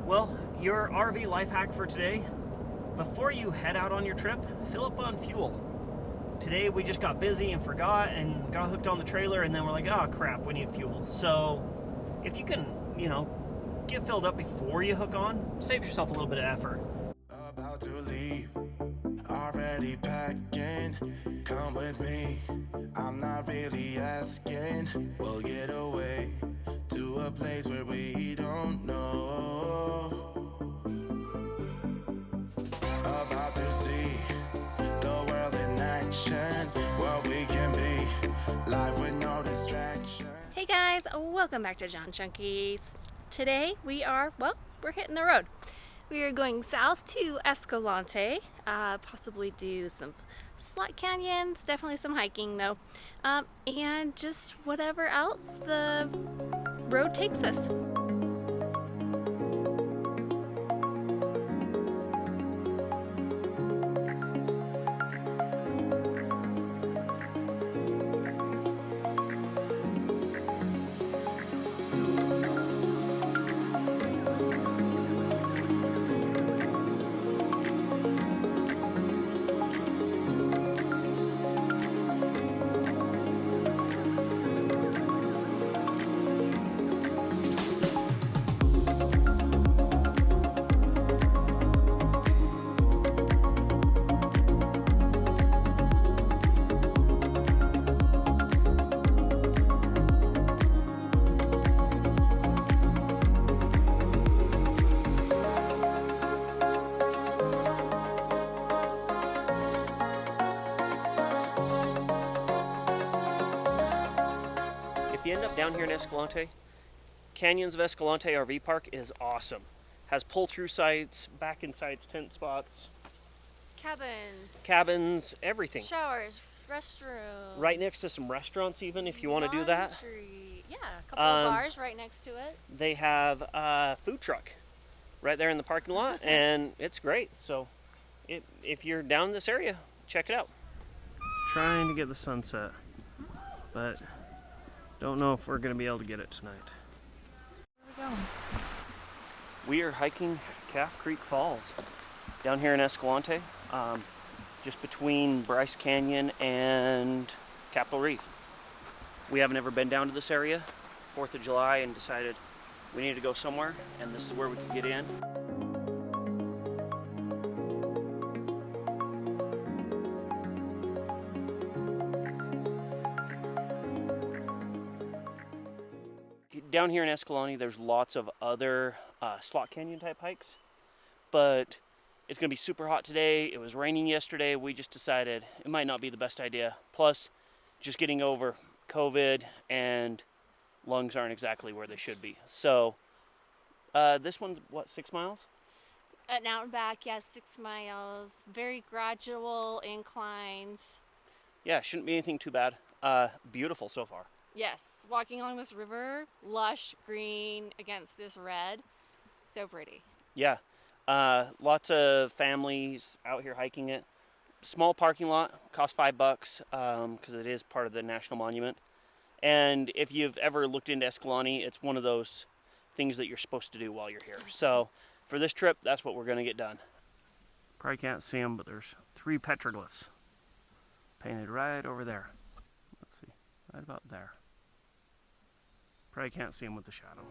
Well, your RV life hack for today: before you head out on your trip, fill up on fuel. Today we just got busy and forgot and got hooked on the trailer, and then we're like, oh crap, we need fuel. So if you can, get filled up before you hook on, save yourself a little bit of effort. About to leave, already packing. Come with me, I'm not really asking. We'll get away to a place where we don't know. About to see the world in action, what we can be, life with no distraction. Hey guys, welcome back to John Chunky's. Today we're hitting the road. We are going south to Escalante, possibly do some slot canyons, definitely some hiking though, and just whatever else the road takes us. If you end up down here in Escalante, Canyons of Escalante RV Park is awesome. Has pull-through sites, back-in sites, tent spots, cabins, everything. Showers, restrooms. Right next to some restaurants even, if you want to do that. Yeah, a couple of bars right next to it. They have a food truck right there in the parking lot, and it's great. So if you're down in this area, check it out. Trying to get the sunset, but don't know if we're going to be able to get it tonight. Where are we going? We are hiking Calf Creek Falls down here in Escalante, just between Bryce Canyon and Capitol Reef. We haven't ever been down to this area, 4th of July, and decided we needed to go somewhere, and this is where we could get in. Down here in Escalante, there's lots of other slot canyon type hikes, but it's going to be super hot today. It was raining yesterday. We just decided it might not be the best idea. Plus, just getting over COVID and lungs aren't exactly where they should be. So this one's, 6 miles? Out and back, yeah, 6 miles. Very gradual inclines. Yeah, shouldn't be anything too bad. Beautiful so far. Yes, walking along this river, lush green against this red. So pretty. Yeah, lots of families out here hiking it. Small parking lot, costs $5 because it is part of the National Monument. And if you've ever looked into Escalante, it's one of those things that you're supposed to do while you're here. So for this trip, that's what we're going to get done. Probably can't see them, but there's 3 petroglyphs painted right over there. Let's see, right about there. Probably can't see them with the shadow.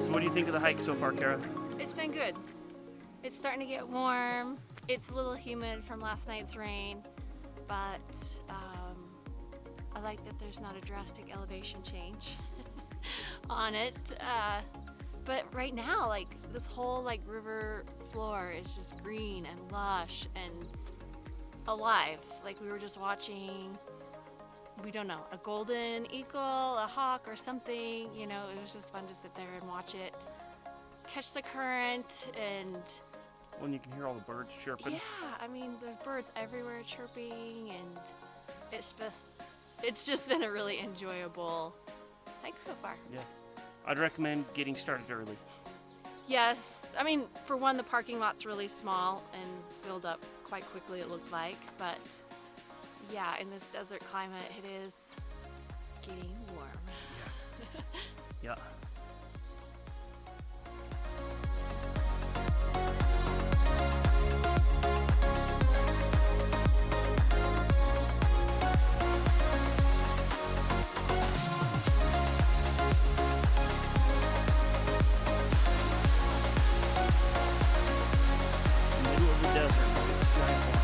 So what do you think of the hike so far, Kara? It's been good. It's starting to get warm. It's a little humid from last night's rain, but I like that there's not a drastic elevation change on it. But right now, this whole river floor is just green and lush and alive. We were just watching, we don't know, a golden eagle, a hawk or something. It was just fun to sit there and watch it catch the current. And when you can hear all the birds chirping. Yeah, I mean, there's birds everywhere chirping, and it's just been a really enjoyable hike so far. Yeah, I'd recommend getting started early. Yes, I mean, for one, the parking lot's really small and filled up quite quickly, it looked like. But yeah, in this desert climate, it is getting warm. Yeah. Middle of the desert, giant water.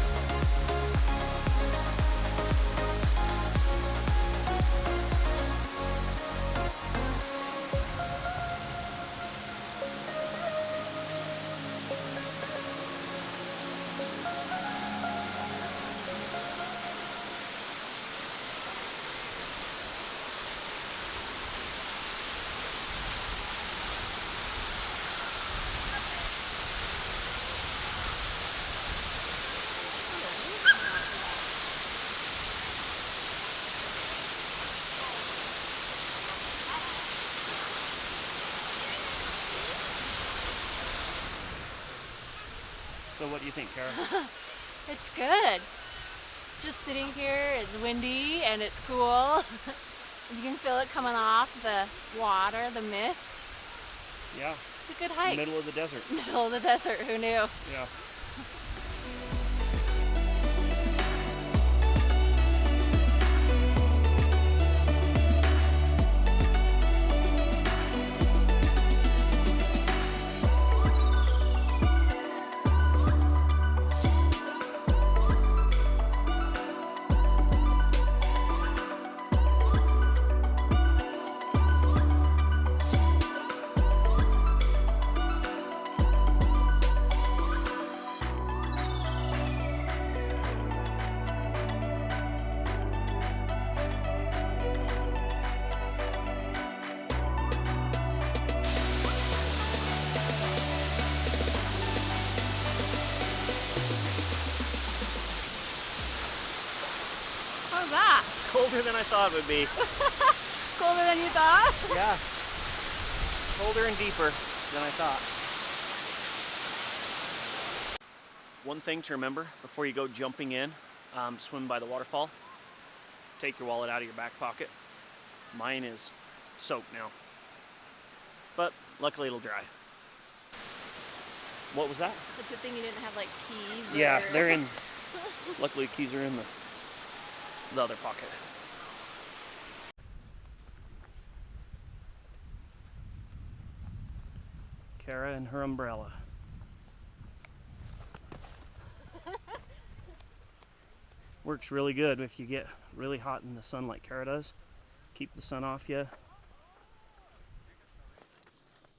So what do you think, Kara? It's good. Just sitting here, it's windy and it's cool. You can feel it coming off the water, the mist. Yeah, It's a good hike. middle of the desert. Middle of the desert, who knew? Yeah. How's that? Colder than I thought it would be. Colder than you thought? Yeah. Colder and deeper than I thought. One thing to remember before you go jumping in, swim by the waterfall, take your wallet out of your back pocket. Mine is soaked now, but luckily it'll dry. What was that? It's a good thing you didn't have like keys. Yeah, or... they're in. Luckily, keys are in the other pocket. Kara and her umbrella. Works really good if you get really hot in the sun like Kara does. Keep the sun off you.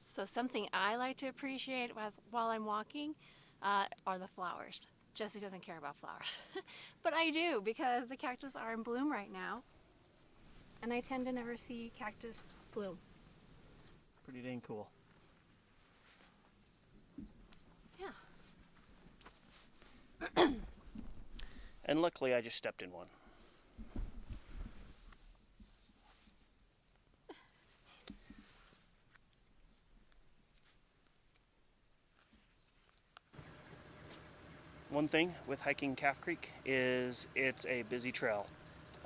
So something I like to appreciate while I'm walking are the flowers. Jesse doesn't care about flowers, but I do because the cactus are in bloom right now, and I tend to never see cactus bloom. Pretty dang cool. Yeah. And luckily I just stepped in one. One thing with hiking Calf Creek is it's a busy trail.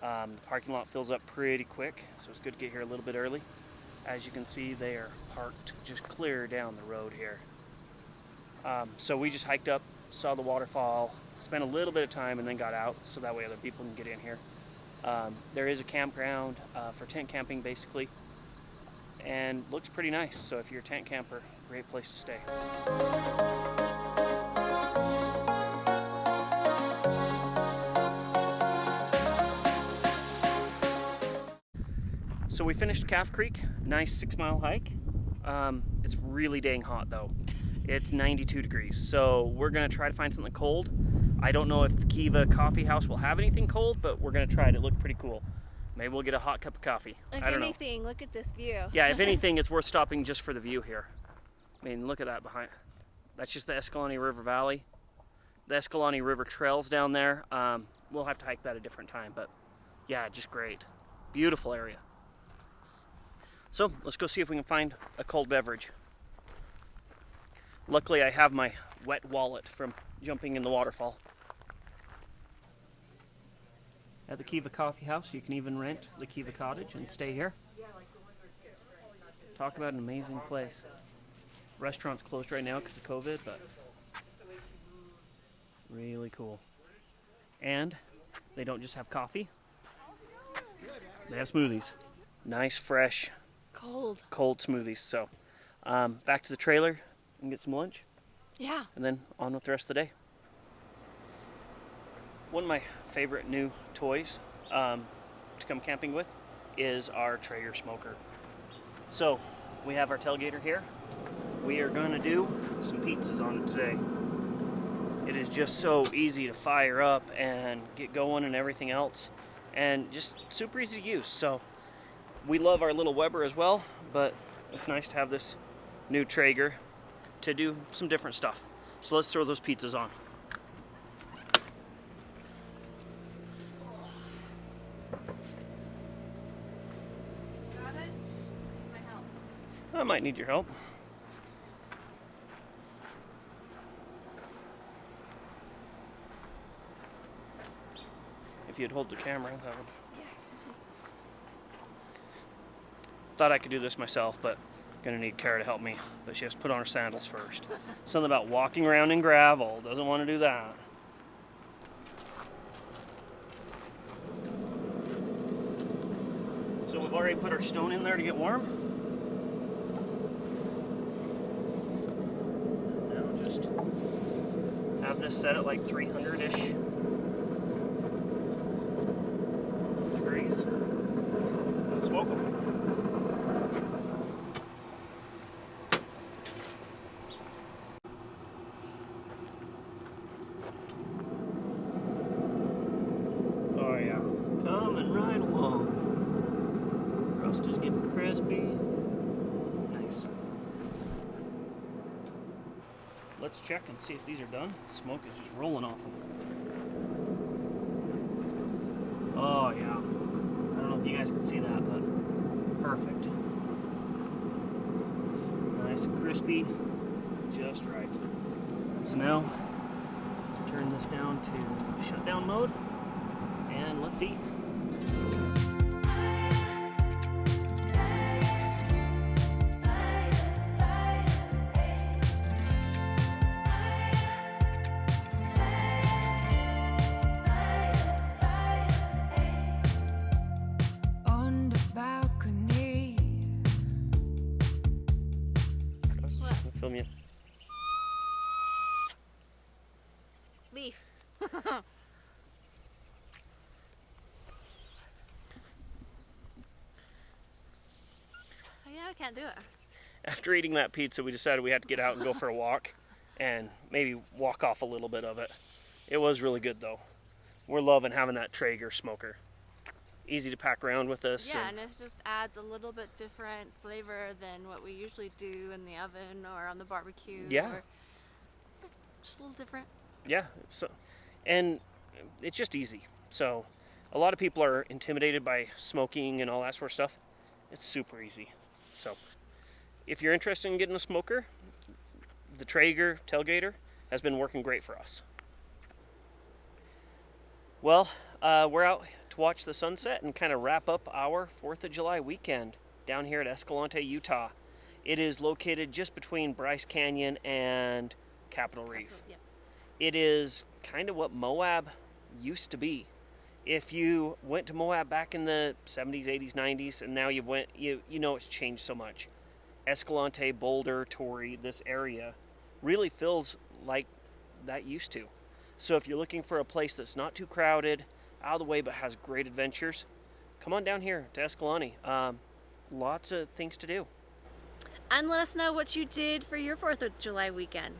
The parking lot fills up pretty quick, so it's good to get here a little bit early. As you can see, they are parked just clear down the road here. So we just hiked up, saw the waterfall, spent a little bit of time, and then got out so that way other people can get in here. There is a campground for tent camping basically, and looks pretty nice. So if you're a tent camper, great place to stay. So we finished Calf Creek, nice 6-mile hike. It's really dang hot though. It's 92 degrees, so we're gonna try to find something cold. I don't know if the Kiva Coffee House will have anything cold, but we're gonna try it. It looked pretty cool. Maybe we'll get a hot cup of coffee. If I don't anything, look at this view. Yeah, if anything, it's worth stopping just for the view here. I mean, look at that behind. That's just the Escalante River Valley. The Escalante River trails down there. We'll have to hike that a different time, but yeah, just great. Beautiful area. So let's go see if we can find a cold beverage. Luckily I have my wet wallet from jumping in the waterfall. At the Kiva Coffee House, you can even rent the Kiva Cottage and stay here. Talk about an amazing place. Restaurant's closed right now because of COVID, but really cool. And they don't just have coffee, they have smoothies. Nice, fresh, cold smoothies. So back to the trailer and get some lunch. Yeah. And then on with the rest of the day. One of my favorite new toys to come camping with is our Traeger smoker. So we have our tailgater here. We are going to do some pizzas on it today. It is just so easy to fire up and get going and everything else, and just super easy to use. So we love our little Weber as well, but it's nice to have this new Traeger to do some different stuff. So let's throw those pizzas on. Got it? My help. I might need your help. If you'd hold the camera, that would... Thought I could do this myself, but gonna need Kara to help me. But she has to put on her sandals first. Something about walking around in gravel. Doesn't want to do that. So we've already put our stone in there to get warm. Now just have this set at like 300-ish degrees and smoke them. Oh yeah, coming right along. Crust is getting crispy. Nice. Let's check and see if these are done. Smoke is just rolling off them. Oh yeah. I don't know if you guys can see that, but perfect. Nice and crispy, just right. So now, turn this down to shutdown mode, and let's eat. On the balcony. I'll film you. Leaf. Yeah, I can't do it. After eating that pizza, we decided we had to get out and go for a walk and maybe walk off a little bit of it. It was really good though. We're loving having that Traeger smoker. Easy to pack around with us. Yeah, and it just adds a little bit different flavor than what we usually do in the oven or on the barbecue. Yeah. Or just a little different. Yeah, so, and it's just easy. So a lot of people are intimidated by smoking and all that sort of stuff. It's super easy. So if you're interested in getting a smoker, the Traeger tailgater has been working great for us. Well, we're out to watch the sunset and kind of wrap up our 4th of July weekend down here at Escalante, Utah. It is located just between Bryce Canyon and Capitol Reef. Yep. It is kind of what Moab used to be. If you went to Moab back in the 70s, 80s, 90s, and now you know it's changed so much. Escalante, Boulder, Torrey, this area really feels like that used to. So if you're looking for a place that's not too crowded, out of the way, but has great adventures, come on down here to Escalante. Lots of things to do. And let us know what you did for your 4th of July weekend.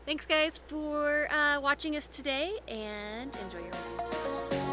Thanks guys for watching us today, and enjoy your weekend.